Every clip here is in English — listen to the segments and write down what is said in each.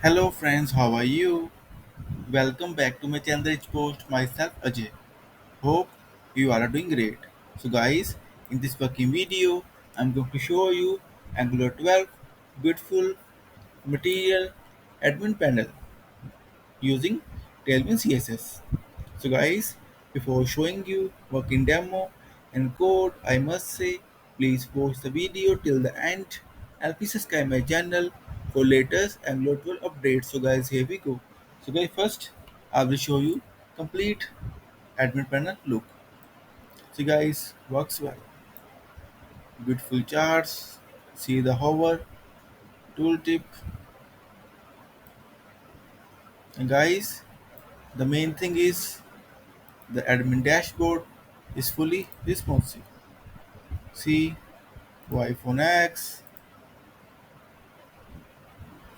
Hello friends, how are you? Welcome back to my channel Therichpost, myself Ajay. Hope you are doing great. So guys, in this working video, I'm going to show you Angular 12 beautiful material admin panel using Tailwind CSS. So guys, before showing you working demo and code, I must say please watch the video till the end and please subscribe my channel for latest Angular 12 updates. So guys, here we go. So guys, first I will show you complete admin panel look. See guys, works well. Beautiful charts. See the hover tooltip. And guys, the main thing is the admin dashboard is fully responsive. See iPhone X,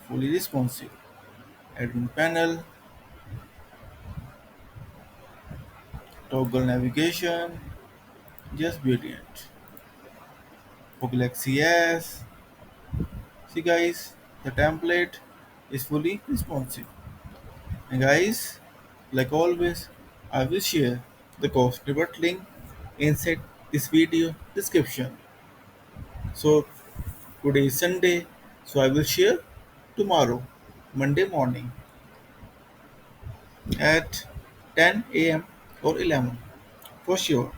fully responsive. Admin panel, toggle navigation, just brilliant. For Galaxy S, see guys, the template is fully responsive. And guys, like always, I will share the cost report link inside this video description. So today is Sunday, so I will share tomorrow, Monday morning at 10 a.m. or 11 for sure.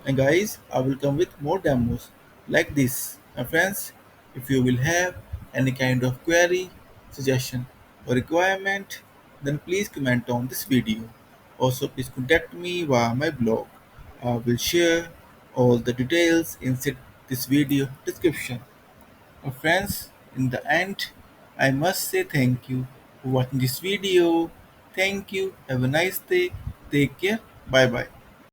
And guys, I will come with more demos like this. And friends, if you will have any kind of query, suggestion or requirement, then please comment on this video. Also, please contact me via my blog. I will share all the details inside this video description. Friends, in the end, I must say thank you for watching this video. Thank you. Have a nice day. Take care. Bye bye.